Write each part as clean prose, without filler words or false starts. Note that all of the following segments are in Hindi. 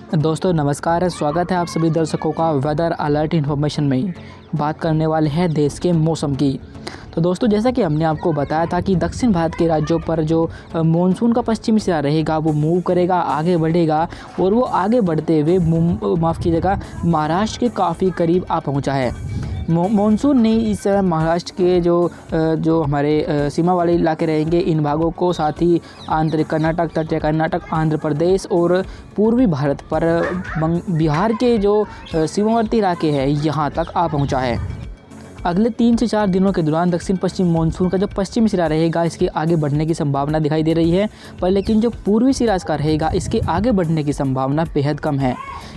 दोस्तों नमस्कार, स्वागत है आप सभी दर्शकों का वेदर अलर्ट इन्फॉर्मेशन में। बात करने वाले हैं देश के मौसम की। तो दोस्तों जैसा कि हमने आपको बताया था कि दक्षिण भारत के राज्यों पर जो मानसून का पश्चिमी सिरा रहेगा वो मूव करेगा, आगे बढ़ेगा और वो आगे बढ़ते हुए माफ़ कीजिएगा महाराष्ट्र के काफ़ी करीब आ पहुंचा है। मानसून ने इस महाराष्ट्र के जो हमारे सीमा वाले इलाके रहेंगे इन भागों को, साथ ही आंतरिक कर्नाटक, तटीय कर्नाटक, आंध्र प्रदेश और पूर्वी भारत पर बिहार के जो सीमावर्ती इलाके हैं यहाँ तक आ पहुँचा है। अगले 3 से 4 दिनों के दौरान दक्षिण पश्चिम मानसून का जो पश्चिमी सिरा रहेगा इसके आगे बढ़ने की संभावना दिखाई दे रही है, पर लेकिन जो पूर्वी सिरा इसका रहेगा इसके आगे बढ़ने की संभावना बेहद कम है।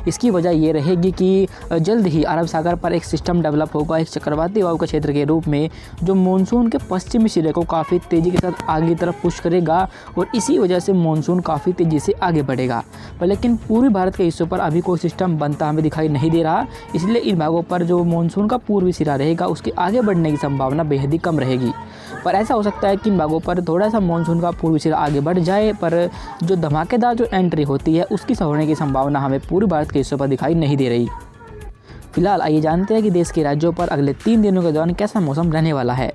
इसकी वजह ये रहेगी कि जल्द ही अरब सागर पर एक सिस्टम डेवलप होगा, एक चक्रवाती वायु के क्षेत्र के रूप में, जो मानसून के पश्चिमी सिरे को काफ़ी तेज़ी के साथ आगे की तरफ पुश करेगा और इसी वजह से मानसून काफ़ी तेज़ी से आगे बढ़ेगा। पर लेकिन पूर्वी भारत के हिस्सों पर अभी कोई सिस्टम बनता हमें दिखाई नहीं दे रहा, इसलिए इन भागों पर जो मानसून का पूर्वी सिरा रहेगा उसके आगे बढ़ने की संभावना बेहद ही कम रहेगी। पर ऐसा हो सकता है कि इन भागों पर थोड़ा सा मानसून का पूर्वी सिरा आगे बढ़ जाए, पर जो धमाकेदार जो एंट्री होती है उसकी होने की संभावना हमें पूर्वी भारत के हिस्सों पर दिखाई नहीं दे रही। फिलहाल आइए जानते हैं कि देश के राज्यों पर अगले 3 दिनों के दौरान कैसा मौसम रहने वाला है।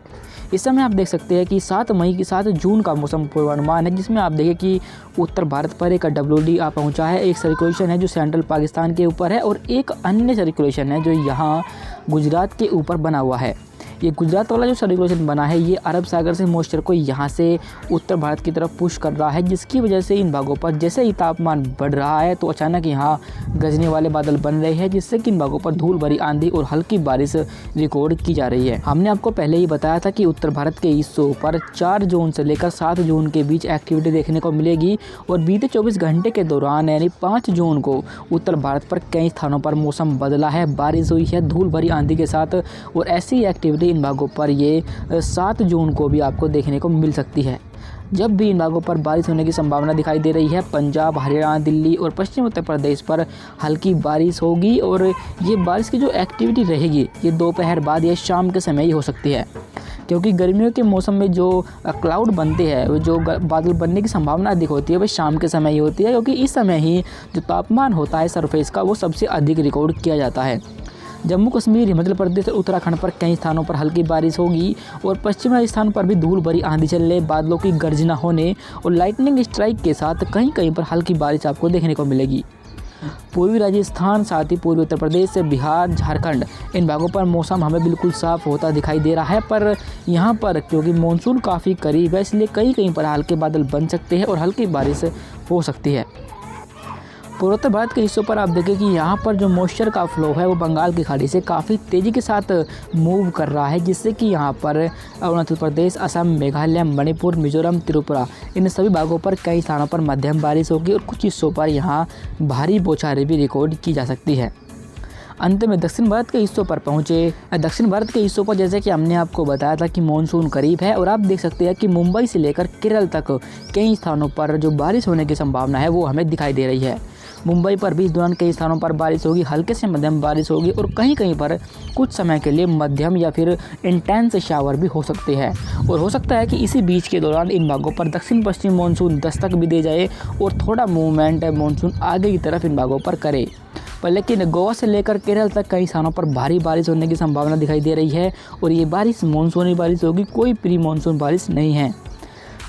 इस समय आप देख सकते हैं कि 7 जून का मौसम पूर्वानुमान है, जिसमें आप देखिए कि उत्तर भारत पर एक WD आ पहुंचा है, एक सर्कुलेशन है जो सेंट्रल पाकिस्तान के ऊपर है और एक अन्य सर्कुलेशन है जो यहाँ गुजरात के ऊपर बना हुआ है। ये गुजरात वाला जो सर्कुलेशन बना है ये अरब सागर से मॉइस्चर को यहाँ से उत्तर भारत की तरफ पुश कर रहा है, जिसकी वजह से इन भागों पर जैसे ही तापमान बढ़ रहा है तो अचानक यहाँ गरजने वाले बादल बन रहे हैं, जिससे कि इन भागों पर धूल भरी आंधी और हल्की बारिश रिकॉर्ड की जा रही है। हमने आपको पहले ही बताया था कि उत्तर भारत के हिस्सों पर 4 जून से लेकर 7 जून के बीच एक्टिविटी देखने को मिलेगी और बीते 24 घंटे के दौरान यानी 5 जून को उत्तर भारत पर कई स्थानों पर मौसम बदला है, बारिश हुई है धूल भरी आंधी के साथ, और ऐसी एक्टिविटी इन भागों पर ये 7 जून को भी आपको देखने को मिल सकती है। जब भी इन भागों पर बारिश होने की संभावना दिखाई दे रही है, पंजाब, हरियाणा, दिल्ली और पश्चिम उत्तर प्रदेश पर हल्की बारिश होगी और ये बारिश की जो एक्टिविटी रहेगी ये दोपहर बाद या शाम के समय ही हो सकती है, क्योंकि गर्मियों के मौसम में जो क्लाउड बनते हैं, जो बादल बनने की संभावना अधिक होती है वह शाम के समय ही होती है, क्योंकि इस समय ही जो तापमान होता है सरफेस का वो सबसे अधिक रिकॉर्ड किया जाता है। जम्मू कश्मीर, हिमाचल प्रदेश और उत्तराखंड पर कई स्थानों पर हल्की बारिश होगी और पश्चिमी राजस्थान पर भी धूल भरी आंधी चलने, बादलों की गर्जना होने और लाइटनिंग स्ट्राइक के साथ कहीं कहीं पर हल्की बारिश आपको देखने को मिलेगी। पूर्वी राजस्थान, साथ ही पूर्वी उत्तर प्रदेश से बिहार, झारखंड इन भागों पर मौसम हमें बिल्कुल साफ होता दिखाई दे रहा है, पर यहाँ पर क्योंकि मानसून काफ़ी करीब है इसलिए कहीं कहीं पर हल्के बादल बन सकते हैं और हल्की बारिश हो सकती है। पूर्वोत्तर भारत के हिस्सों पर आप देखें कि यहाँ पर जो मॉइस्चर का फ्लो है वो बंगाल की खाड़ी से काफ़ी तेज़ी के साथ मूव कर रहा है, जिससे कि यहाँ पर अरुणाचल प्रदेश, असम, मेघालय, मणिपुर, मिजोरम, त्रिपुरा इन सभी भागों पर कई स्थानों पर मध्यम बारिश होगी और कुछ हिस्सों पर यहाँ भारी बौछारें भी रिकॉर्ड की जा सकती है। अंत में दक्षिण भारत के हिस्सों पर जैसे कि हमने आपको बताया था कि मानसून करीब है और आप देख सकते हैं कि मुंबई से लेकर केरल तक कई स्थानों पर जो बारिश होने की संभावना है वो हमें दिखाई दे रही है। मुंबई पर भी इस दौरान कई स्थानों पर बारिश होगी, हल्के से मध्यम बारिश होगी और कहीं कहीं पर कुछ समय के लिए मध्यम या फिर इंटेंस शावर भी हो सकते हैं और हो सकता है कि इसी बीच के दौरान इन भागों पर दक्षिण पश्चिम मानसून दस्तक भी दे जाए और थोड़ा मूवमेंट मानसून आगे की तरफ इन भागों पर करे। पर लेकिन गोवा से लेकर केरल तक कई स्थानों पर भारी बारिश होने की संभावना दिखाई दे रही है और ये बारिश मानसूनी बारिश होगी, कोई प्री मानसून बारिश नहीं है।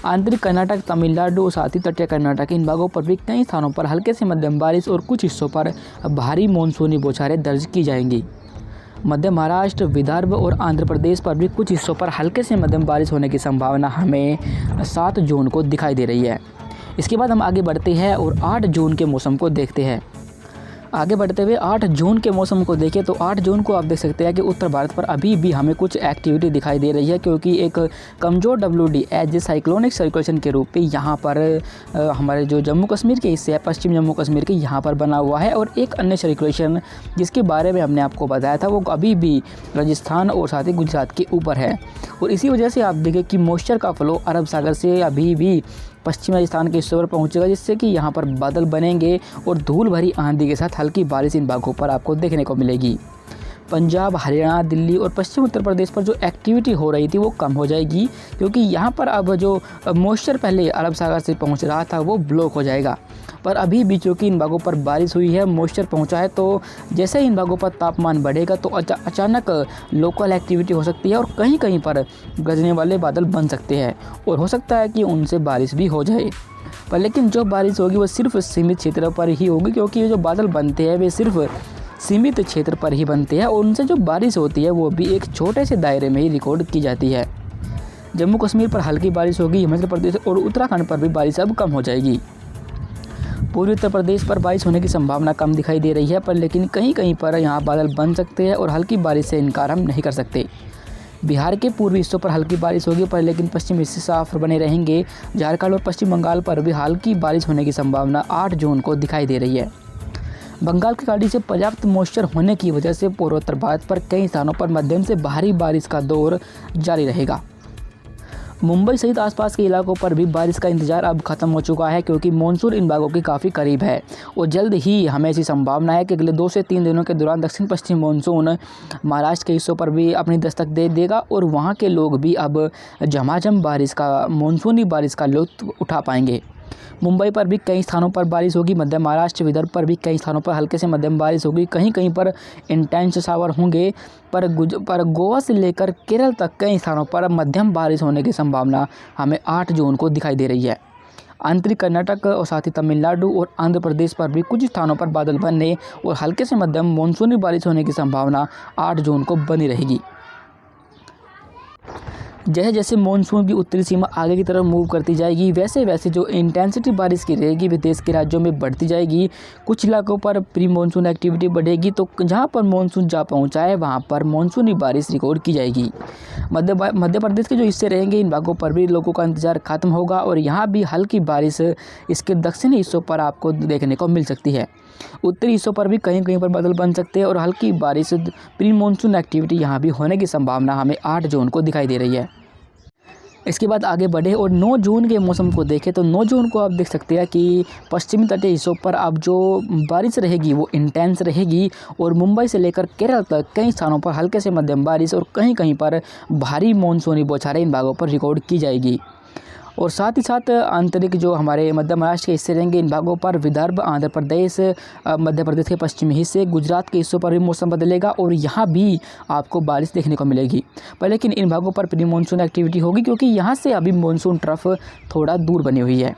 आंतरिक कर्नाटक, तमिलनाडु, साथ ही तटीय कर्नाटक इन भागों पर भी कई स्थानों पर हल्के से मध्यम बारिश और कुछ हिस्सों पर भारी मानसूनी बौछारें दर्ज की जाएंगी। मध्य महाराष्ट्र, विदर्भ और आंध्र प्रदेश पर भी कुछ हिस्सों पर हल्के से मध्यम बारिश होने की संभावना हमें 7 जून को दिखाई दे रही है। इसके बाद हम आगे बढ़ते हैं और 8 जून के मौसम को देखते हैं। आगे बढ़ते हुए 8 जून के मौसम को देखें तो 8 जून को आप देख सकते हैं कि उत्तर भारत पर अभी भी हमें कुछ एक्टिविटी दिखाई दे रही है, क्योंकि एक कमज़ोर WD एज साइक्लोनिक सर्कुलेशन के रूप में यहाँ पर हमारे जो जम्मू कश्मीर के हिस्से है, पश्चिम जम्मू कश्मीर के यहाँ पर बना हुआ है और एक अन्य सर्कुलेशन जिसके बारे में हमने आपको बताया था वो अभी भी राजस्थान और साथ ही गुजरात के ऊपर है और इसी वजह से आप देखें कि मॉइस्चर का फ्लो अरब सागर से अभी भी पश्चिम राजस्थान के हिस्सों पर पहुंचेगा, जिससे कि यहाँ पर बादल बनेंगे और धूल भरी आंधी के साथ हल्की बारिश इन भागों पर आपको देखने को मिलेगी। पंजाब, हरियाणा, दिल्ली और पश्चिम उत्तर प्रदेश पर जो एक्टिविटी हो रही थी वो कम हो जाएगी, क्योंकि यहाँ पर अब जो मॉइस्चर पहले अरब सागर से पहुँच रहा था वो ब्लॉक हो जाएगा। पर अभी भी चूँकि इन भागों पर बारिश हुई है, मॉइस्चर पहुँचा है, तो जैसे इन भागों पर तापमान बढ़ेगा तो अचानक लोकल एक्टिविटी हो सकती है और कहीं कहीं पर गरजने वाले बादल बन सकते हैं और हो सकता है कि उनसे बारिश भी हो जाए। पर लेकिन जो बारिश होगी वो सिर्फ सीमित क्षेत्र पर ही होगी, क्योंकि ये जो बादल बनते हैं वे सिर्फ सीमित क्षेत्र पर ही बनते हैं और उनसे जो बारिश होती है वो भी एक छोटे से दायरे में ही रिकॉर्ड की जाती है। जम्मू कश्मीर पर हल्की बारिश होगी, हिमाचल प्रदेश और उत्तराखंड पर भी बारिश अब कम हो जाएगी। पूर्वी उत्तर प्रदेश पर बारिश होने की संभावना कम दिखाई दे रही है, पर लेकिन कहीं कहीं पर यहाँ बादल बन सकते हैं और हल्की बारिश से इनकार हम नहीं कर सकते। बिहार के पूर्वी हिस्सों पर हल्की बारिश होगी, पर लेकिन पश्चिमी हिस्से साफ बने रहेंगे। झारखंड और पश्चिम बंगाल पर भी हल्की बारिश होने की संभावना 8 जून को दिखाई दे रही है। बंगाल की खाड़ी से पर्याप्त मॉइस्चर होने की वजह से पूर्वोत्तर भारत पर कई स्थानों पर मध्यम से भारी बारिश का दौर जारी रहेगा। मुंबई सहित आसपास के इलाकों पर भी बारिश का इंतजार अब खत्म हो चुका है, क्योंकि मानसून इन भागों के काफ़ी करीब है और जल्द ही हमें ऐसी संभावना है कि अगले 2 से 3 दिनों के दौरान दक्षिण पश्चिम मानसून महाराष्ट्र के हिस्सों पर भी अपनी दस्तक दे देगा और वहां के लोग भी अब झमाझम बारिश का, मानसूनी बारिश का लुत्फ उठा पाएंगे। मुंबई पर भी कई स्थानों पर बारिश होगी, मध्य महाराष्ट्र, विदर्भ पर भी कई स्थानों पर हल्के से मध्यम बारिश होगी, कहीं कहीं पर इंटेंस शावर होंगे, पर गोवा से लेकर केरल तक कई स्थानों पर मध्यम बारिश होने की संभावना हमें 8 जून को दिखाई दे रही है। आंतरिक कर्नाटक और साथ ही तमिलनाडु और आंध्र प्रदेश पर भी कुछ स्थानों पर बादल बनने और हल्के से मध्यम मानसूनी बारिश होने की संभावना 8 जून को बनी रहेगी। जैसे जैसे मानसून की उत्तरी सीमा आगे की तरफ मूव करती जाएगी, वैसे वैसे जो इंटेंसिटी बारिश की रहेगी वे देश के राज्यों में बढ़ती जाएगी। कुछ इलाकों पर प्री मानसून एक्टिविटी बढ़ेगी, तो जहां पर मानसून जा पहुंचा है वहां पर मानसूनी बारिश रिकॉर्ड की जाएगी। मध्य प्रदेश के जो हिस्से रहेंगे इन भागों पर भी लोगों का इंतजार खत्म होगा और यहाँ भी हल्की बारिश इसके दक्षिणी हिस्सों पर आपको देखने को मिल सकती है। उत्तरी हिस्सों पर भी कहीं कहीं पर बादल बन सकते हैं और हल्की बारिश, प्री मानसून एक्टिविटी यहाँ भी होने की संभावना हमें 8 जून को दिखाई दे रही है। इसके बाद आगे बढ़े और 9 जून के मौसम को देखें तो 9 जून को आप देख सकते हैं कि पश्चिमी तटीय हिस्सों पर अब जो बारिश रहेगी वो इंटेंस रहेगी और मुंबई से लेकर केरल तक कई स्थानों पर हल्के से मध्यम बारिश और कहीं कहीं पर भारी मानसूनी बौछारें इन भागों पर रिकॉर्ड की जाएगी। और साथ ही साथ आंतरिक जो हमारे मध्य महाराष्ट्र के हिस्से रहेंगे इन भागों पर विदर्भ, आंध्र प्रदेश, मध्य प्रदेश के पश्चिमी हिस्से, गुजरात के हिस्सों पर भी मौसम बदलेगा और यहाँ भी आपको बारिश देखने को मिलेगी। पर लेकिन इन भागों पर प्री मानसून एक्टिविटी होगी, क्योंकि यहाँ से अभी मानसून ट्रफ थोड़ा दूर बनी हुई है।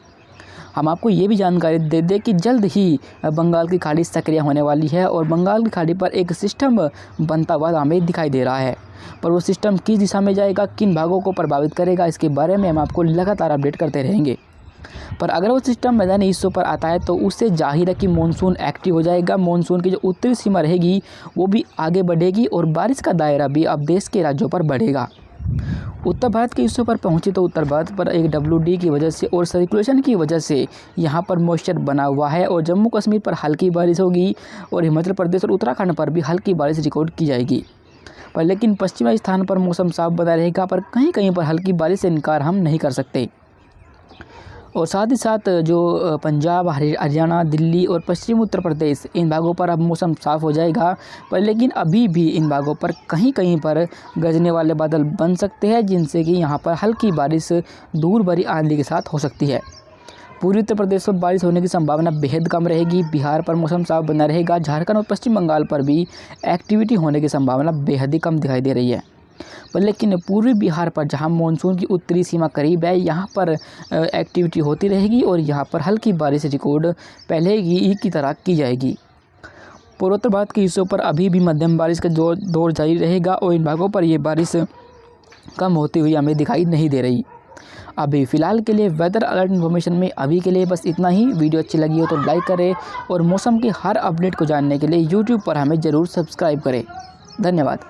हम आपको ये भी जानकारी दे दें कि जल्द ही बंगाल की खाड़ी सक्रिय होने वाली है और बंगाल की खाड़ी पर एक सिस्टम बनता हुआ हमें दिखाई दे रहा है। पर वो सिस्टम किस दिशा में जाएगा, किन भागों को प्रभावित करेगा, इसके बारे में हम आपको लगातार अपडेट करते रहेंगे। पर अगर वो सिस्टम मैदानी हिस्सों पर आता है तो उससे जाहिर है कि मानसून एक्टिव हो जाएगा। मानसून की जो उत्तरी सीमा रहेगी वो भी आगे बढ़ेगी और बारिश का दायरा भी अब देश के राज्यों पर बढ़ेगा। उत्तर भारत के हिस्सों पर पहुंची तो उत्तर भारत पर एक WD की वजह से और सर्कुलेशन की वजह से यहाँ पर मॉइस्चर बना हुआ है और जम्मू कश्मीर पर हल्की बारिश होगी और हिमाचल प्रदेश और उत्तराखंड पर भी हल्की बारिश रिकॉर्ड की जाएगी। पर लेकिन पश्चिमी स्थान पर मौसम साफ बना रहेगा, पर कहीं कहीं पर हल्की बारिश से इनकार हम नहीं कर सकते। और साथ ही साथ जो पंजाब, हरियाणा, दिल्ली और पश्चिम उत्तर प्रदेश इन भागों पर अब मौसम साफ़ हो जाएगा, पर लेकिन अभी भी इन भागों पर कहीं कहीं पर गरजने वाले बादल बन सकते हैं, जिनसे कि यहाँ पर हल्की बारिश धूल भरी आंधी के साथ हो सकती है। पूर्वी उत्तर प्रदेश पर बारिश होने की संभावना बेहद कम रहेगी। बिहार पर मौसम साफ बना रहेगा। झारखंड और पश्चिम बंगाल पर भी एक्टिविटी होने की संभावना बेहद ही कम दिखाई दे रही है। पर लेकिन पूर्वी बिहार पर जहां मानसून की उत्तरी सीमा करीब है, यहां पर एक्टिविटी होती रहेगी और यहां पर हल्की बारिश रिकॉर्ड पहले की तरह की जाएगी। पूर्वोत्तर भारत के हिस्सों पर अभी भी मध्यम बारिश का दौर जारी रहेगा और इन भागों पर ये बारिश कम होती हुई हमें दिखाई नहीं दे रही। अभी फ़िलहाल के लिए वेदर अलर्ट इन्फॉर्मेशन में अभी के लिए बस इतना ही। वीडियो अच्छी लगी हो तो लाइक करें और मौसम की हर अपडेट को जानने के लिए यूट्यूब पर हमें ज़रूर सब्सक्राइब करें। धन्यवाद।